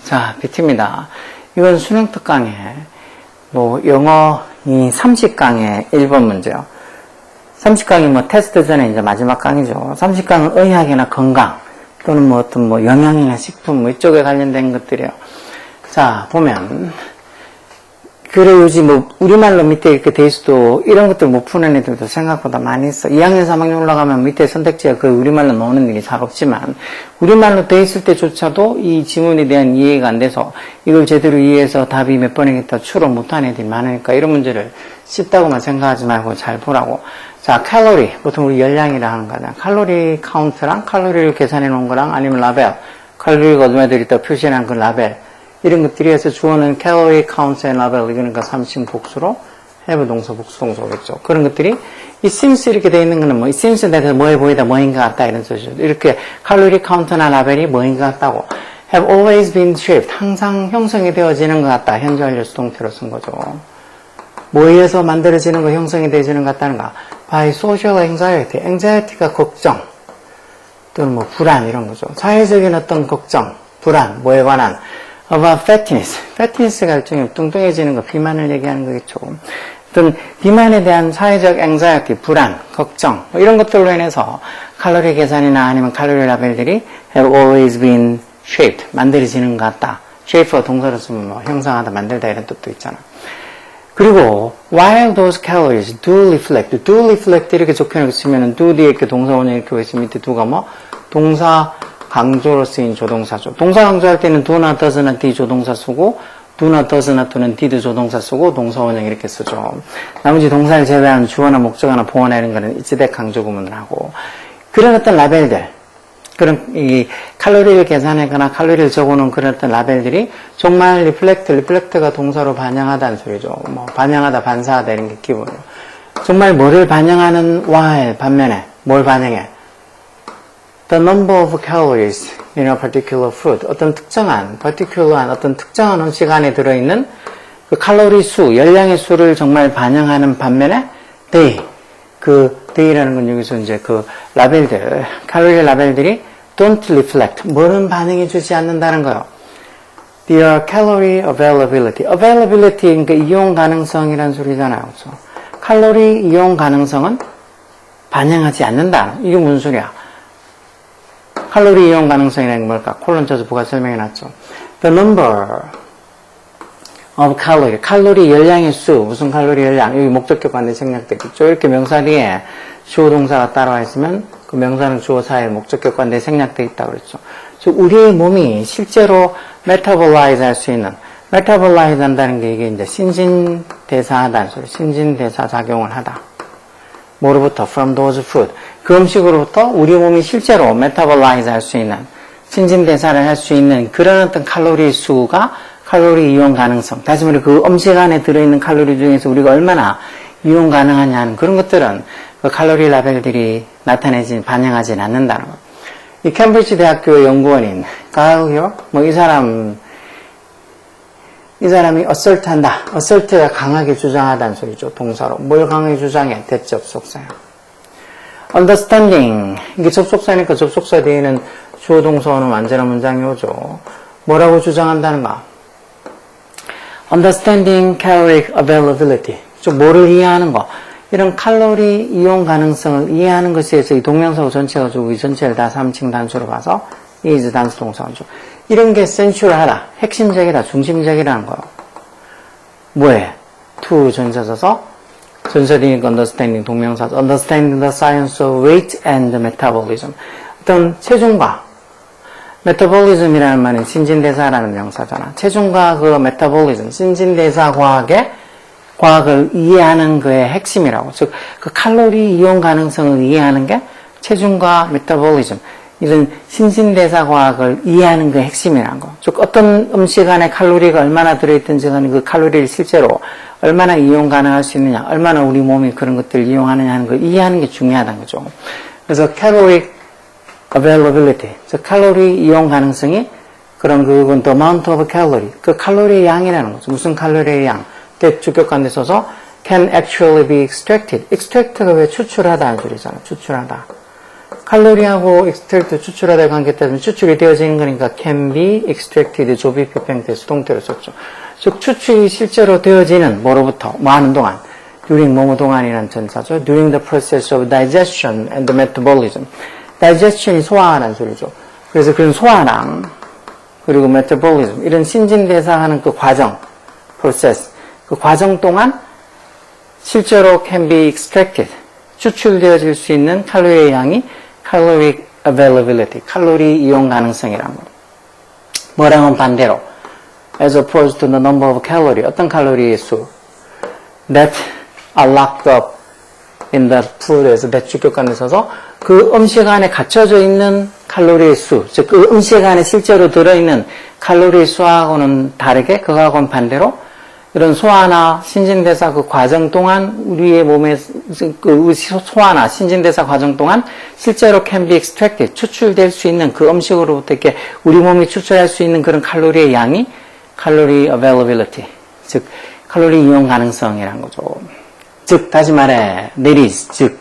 자, BT입니다. 이건 수능 특강에 영어 이 30강의 1번 문제요. 30강이 테스트 전에 이제 마지막 강이죠. 30강은 의학이나 건강 또는 어떤 영양이나 식품 이쪽에 관련된 것들이에요. 자, 보면 그래 요지 우리말로 밑에 이렇게 돼 있어도 이런 것들 못 푸는 애들도 생각보다 많이 있어. 2학년 3학년 올라가면 밑에 선택지가 그 우리말로 나오는 일이 잘 없지만 우리말로 돼 있을 때조차도 이 지문에 대한 이해가 안 돼서 이걸 제대로 이해해서 답이 몇 번이겠다 추론 못하는 애들이 많으니까 이런 문제를 쉽다고만 생각하지 말고 잘 보라고. 자, 칼로리 보통 우리 열량이라 하는 거잖아. 칼로리 카운트랑 칼로리를 계산해 놓은 거랑 아니면 라벨 칼로리가 얼마 들있다 표시한 그 라벨 이런 것들이 해서 주어는 calorie count and label 이거니까 3층 복수로 have 동사 복수 동사겠죠. 그런 것들이 it seems 이렇게 돼 있는 거는 it seems 내가 뭐해 보이다 뭐인 것 같다 이런 뜻이죠. 이렇게 칼로리 카운트나 라벨이 뭐인 것 같다고 have always been shaped 항상 형성이 되어지는 것 같다. 현재 완료 수동태로 쓴 거죠. 뭐에 의해서 만들어지는 거 형성이 되어지는 것 같다는가 by social anxiety anxiety가 걱정 또는 불안 이런 거죠. 사회적인 어떤 걱정 불안 뭐에 관한 about fatness. fatness가 일종의 뚱뚱해지는 거, 비만을 얘기하는 거겠죠. 어떤 비만에 대한 사회적 anxiety, 불안, 걱정 이런 것들로 인해서 칼로리 계산이나 아니면 칼로리 라벨들이 have always been shaped, 만들어지는 것 같다. shape가 동사로 쓰면 형성하다, 만들다 이런 뜻도 있잖아. 그리고 while those calories do reflect 이렇게 적혀놓고 쓰면은 do 뒤에 이렇게 동사 원형 이렇게 있으면 밑에 do가 동사 강조로 쓰인 조동사죠. 동사 강조할 때는 do나 does나 d 조동사 쓰고 do나 does나 또는 did 조동사 쓰고 동사 원형 이렇게 쓰죠. 나머지 동사를 제외한 주어나 목적어나 보어나 이런 거는 is that 강조 구문을 하고 그런 어떤 라벨들 그런 이 칼로리를 계산하거나 칼로리를 적어놓은 그런 어떤 라벨들이 정말 reflect가 동사로 반영하다는 소리죠. 반영하다, 반사하다 이런 게 기본이에요. 정말 뭐를 반영하는 while 반면에 뭘 반영해? The number of calories in a particular food. 어떤 특정한, 어떤 특정한 음식 안에 들어있는 그 칼로리 수, 열량의 수를 정말 반영하는 반면에 they라는 건 여기서 이제 그 라벨들, 칼로리 라벨들이 don't reflect. 뭐는 반영해주지 않는다는 거예요. Their calorie availability. availability, 그러니까 이용 가능성이라는 소리잖아요. 그렇죠? 칼로리 이용 가능성은 반영하지 않는다. 이게 무슨 소리야? 칼로리 이용 가능성이라는 게 뭘까? 콜론 쳐서 부가 설명해놨죠. The number of calorie. 칼로리 열량의 수. 무슨 칼로리 열량? 여기 목적격 관대 생략되겠죠. 이렇게 명사 뒤에 주어 동사가 따라와 있으면 그 명사는 주어 사이에 목적격 관대 생략되어 있다고 그랬죠. 우리의 몸이 실제로 metabolize 할 수 있는 metabolize 한다는 게 이게 이제 신진대사하다는 소리. 신진대사 작용을 하다. 뭐로부터? From those food. 그 음식으로부터 우리 몸이 실제로 metabolize 할 수 있는, 신진대사를 할 수 있는 그런 어떤 칼로리 수가 칼로리 이용 가능성. 다시 말해 그 음식 안에 들어있는 칼로리 중에서 우리가 얼마나 이용 가능하냐 하는 그런 것들은 그 칼로리 라벨들이 반영하진 않는다는 거. 이 캠브리지 대학교 연구원인 가을요? 이 사람이 assert 한다. assert가 강하게 주장하다는 소리죠. 동사로. 뭘 강하게 주장해? 대접속사야. understanding. 이게 접속사니까 접속사 뒤에는 주어 동사어는 완전한 문장이 오죠. 뭐라고 주장한다는가? understanding caloric availability. 좀 뭐를 이해하는 거. 이런 칼로리 이용 가능성을 이해하는 것에 의해서 이 동명사고 전체가 주고 이 전체를 다 3층 단수로 봐서 is 단수 동사죠. 이런 게 센슈럴하다, 핵심적이다, 중심적이라는 거예요. 뭐에? to 전사져서 전사되니까 understanding 동명사 understanding the science of weight and metabolism. 어떤 체중과 metabolism이라는 말은 신진대사라는 명사잖아. 체중과 그 metabolism, 신진대사 과학을 이해하는 그의 핵심이라고. 즉, 그 칼로리 이용 가능성을 이해하는 게 체중과 메타볼리즘, 이런 신진대사 과학을 이해하는 그 핵심이라는 거. 즉, 어떤 음식 안에 칼로리가 얼마나 들어있든지 간에 그 칼로리를 실제로 얼마나 이용 가능할 수 있느냐, 얼마나 우리 몸이 그런 것들을 이용하느냐 하는 걸 이해하는 게 중요하다는 거죠. 그래서 caloric availability, 즉, 칼로리 이용 가능성이 그런 그건 the amount of calorie, 그 칼로리의 양이라는 거죠. 무슨 칼로리의 양? 대주격관에 써서 can actually be extracted. extract가 왜 추출하다는 소리잖아. 추출하다. 칼로리하고 extract, 추출하다의 관계 때문에 추출이 되어지는 거니까 can be extracted, 조비 필평태 수동태로 썼죠. 즉 추출이 실제로 되어지는 뭐로부터 뭐 하는 동안 during 뭐뭐 동안이라는 전사죠. during the process of digestion and the metabolism. digestion이 소화하는 소리죠. 그래서 그런 소화랑 그리고 metabolism 이런 신진대사하는 그 과정, process 그 과정 동안 실제로 can be extracted 추출되어질 수 있는 칼로리의 양이 caloric availability, 칼로리 이용 가능성이란 거예요. 뭐랑은 반대로 as opposed to the number of calorie 어떤 칼로리의 수 that are locked up in the food에서 배출격관에 있어서 그 음식 안에 갇혀져 있는 칼로리의 수, 즉 그 음식 안에 실제로 들어있는 칼로리의 수하고는 다르게 그거하고는 반대로 이런 소화나 신진대사 그 과정 동안 우리의 몸에 그 소화나 신진대사 과정 동안 실제로 can be extracted 추출될 수 있는 그 음식으로부터 이렇게 우리 몸이 추출할 수 있는 그런 칼로리의 양이 칼로리 availability 즉 칼로리 이용 가능성이라는 거죠. 즉 다시 말해 that is 즉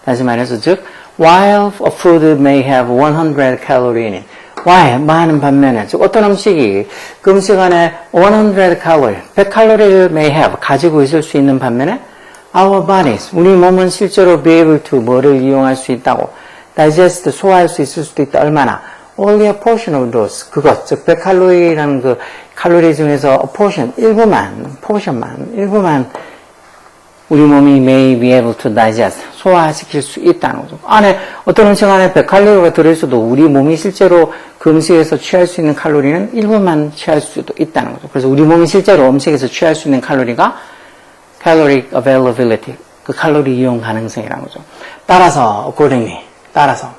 다시 말해서 즉 while a food may have 100 calorie in it why? 많은 반면에 즉 어떤 음식이 그 음식 안에 100 calorie 100칼로리를 may have 가지고 있을 수 있는 반면에 our bodies 우리 몸은 실제로 be able to 뭐를 이용할 수 있다고 digest 소화할 수 있을 수도 있다 얼마나? only a portion of those 그것 즉 100칼로리라는 그 칼로리 중에서 a portion 일부만 우리 몸이 may be able to digest, 소화시킬 수 있다는 거죠. 안에, 어떤 음식 안에 100칼로리가 들어있어도 우리 몸이 실제로 그 음식에서 취할 수 있는 칼로리는 일부만 취할 수도 있다는 거죠. 그래서 우리 몸이 실제로 음식에서 취할 수 있는 칼로리가 caloric availability, 그 칼로리 이용 가능성이라는 거죠. 따라서, accordingly, 따라서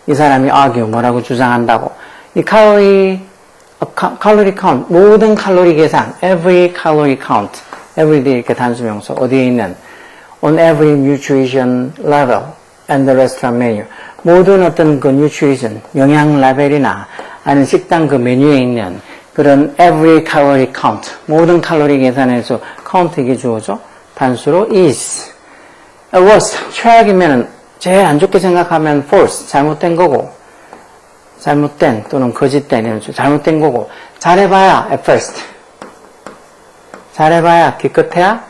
이 사람이 argue, 뭐라고 주장한다고. 이 칼로리 카운트, 모든 칼로리 계산, every calorie count, everyday 이렇게 단수명사, 어디에 있는, on every nutrition level and the restaurant menu. 모든 어떤 그 nutrition, 영양 레벨이나, 아니면 식당 그 메뉴에 있는 그런 every calorie count, 모든 칼로리 계산에서 count 이게 주어져, 단수로 is. worst, 최악이면은, 제일 안 좋게 생각하면 false, 잘못된 거고, 잘못된 또는 거짓된 이런 잘못된 거고 잘해봐야 at first 잘해봐야 기껏해야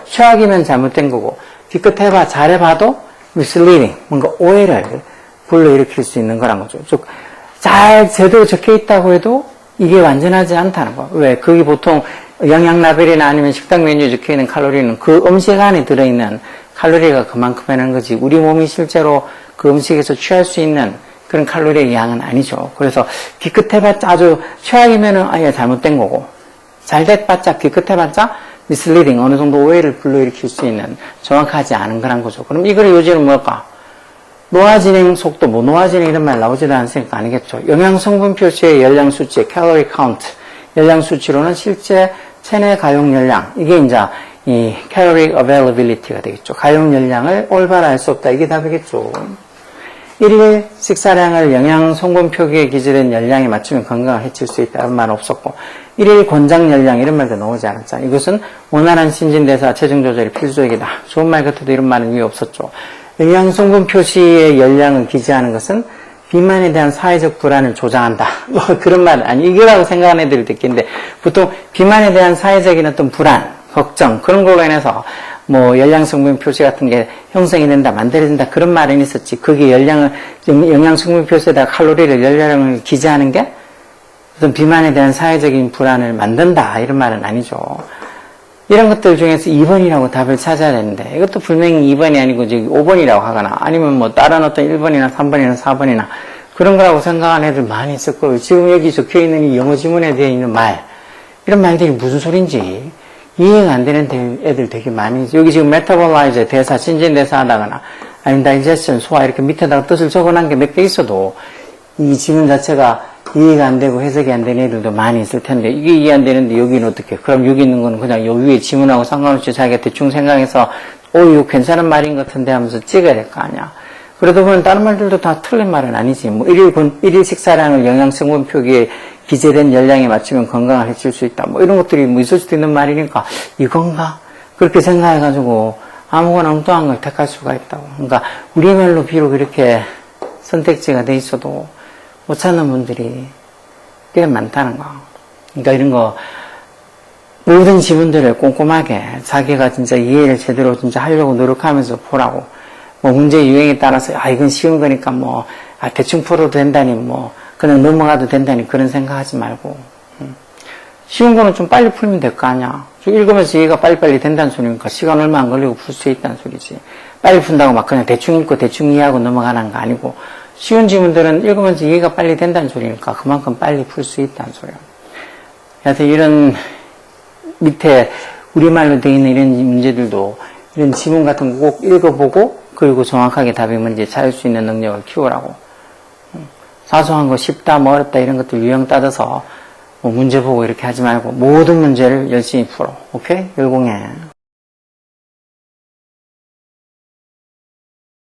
최악이면 잘못된 거고 기껏해봐 잘해봐도 misleading 뭔가 오해를 불러일으킬 수 있는 거란 거죠. 즉 잘 제대로 적혀 있다고 해도 이게 완전하지 않다는 거. 왜? 그게 보통 영양 라벨이나 아니면 식당 메뉴에 적혀 있는 칼로리는 그 음식 안에 들어있는 칼로리가 그만큼이라는 거지 우리 몸이 실제로 그 음식에서 취할 수 있는 그런 칼로리의 양은 아니죠. 그래서 기껏해봤자 아주 최악이면은 아예 잘못된 거고 잘 됐봤자 기껏해봤자 misleading 어느 정도 오해를 불러일으킬 수 있는 정확하지 않은 거란 거죠. 그럼 이거를 요지는 뭘까? 노화진행 속도, 뭐 노화진행 이런 말 나오지도 않으니까 아니겠죠. 영양성분 표시의 열량 수치, calorie count, 열량 수치로는 실제 체내 가용 열량 이게 이제 이 calorie availability가 되겠죠. 가용 열량을 올바로 알 수 없다 이게 답이겠죠. 일일 식사량을 영양 성분 표기에 기재된 열량에 맞추면 건강을 해칠 수 있다는 말 없었고 일일 권장 열량 이런 말도 나오지 않았잖아요. 이것은 원활한 신진대사 체중 조절이 필수적이다. 좋은 말 같아도 이런 말은 왜 없었죠. 영양 성분 표시의 열량을 기재하는 것은 비만에 대한 사회적 불안을 조장한다. 뭐 그런 말은 아니 이거라고 생각하는 애들이 있겠는데 보통 비만에 대한 사회적인 어떤 불안, 걱정 그런 걸로 인해서 뭐 열량성분 표시 같은 게 형성이 된다, 만들어진다 그런 말은 있었지. 그게 영양성분 표시에다가 칼로리를 열량을 기재하는 게 어떤 비만에 대한 사회적인 불안을 만든다 이런 말은 아니죠. 이런 것들 중에서 2번이라고 답을 찾아야 되는데 이것도 분명히 2번이 아니고 저기 5번이라고 하거나 아니면 뭐 다른 어떤 1번이나 3번이나 4번이나 그런 거라고 생각하는 애들 많이 있을 거예요. 지금 여기 적혀있는 이 영어 지문에 되어 있는 말 이런 말들이 무슨 소린지 이해가 안 되는 애들 되게 많이 있어요. 여기 지금 메타볼라이즈 대사, 신진대사 하다거나 아니면 다이제션, 소화 이렇게 밑에다가 뜻을 적어놓은 게 몇 개 있어도 이 지문 자체가 이해가 안 되고 해석이 안 되는 애들도 많이 있을 텐데 이게 이해 안 되는데 여기는 어떻게? 그럼 여기 있는 거는 그냥 여기 위에 지문하고 상관없이 자기가 대충 생각해서 이거 괜찮은 말인 것 같은데 하면서 찍어야 될 거 아니야. 그러다 보면 다른 말들도 다 틀린 말은 아니지. 뭐 일일 식사량을 영양성분 표기에 기재된 열량에 맞추면 건강을 해칠 수 있다. 뭐 이런 것들이 뭐 있을 수도 있는 말이니까 이건가? 그렇게 생각해가지고 아무거나 엉뚱한 걸 택할 수가 있다고. 그러니까 우리말로 비록 이렇게 선택지가 돼 있어도 못 찾는 분들이 꽤 많다는 거. 그러니까 이런 거 모든 지문들을 꼼꼼하게 자기가 진짜 이해를 제대로 진짜 하려고 노력하면서 보라고. 뭐 문제 유형에 따라서 이건 쉬운 거니까 뭐 대충 풀어도 된다니 뭐 그냥 넘어가도 된다니 그런 생각하지 말고 쉬운 거는 좀 빨리 풀면 될 거 아니야. 읽으면서 이해가 빨리빨리 된다는 소리니까 시간 얼마 안 걸리고 풀 수 있다는 소리지. 빨리 푼다고 막 그냥 대충 읽고 대충 이해하고 넘어가는 거 아니고 쉬운 지문들은 읽으면서 이해가 빨리 된다는 소리니까 그만큼 빨리 풀 수 있다는 소리야. 그래서 이런 밑에 우리말로 되어 있는 이런 문제들도 이런 지문 같은 거 꼭 읽어보고 그리고 정확하게 답의 문제 찾을 수 있는 능력을 키우라고. 사소한 거 쉽다 뭐 어렵다 이런 것들 유형 따져서 뭐 문제 보고 이렇게 하지 말고 모든 문제를 열심히 풀어. 오케이? 열공해.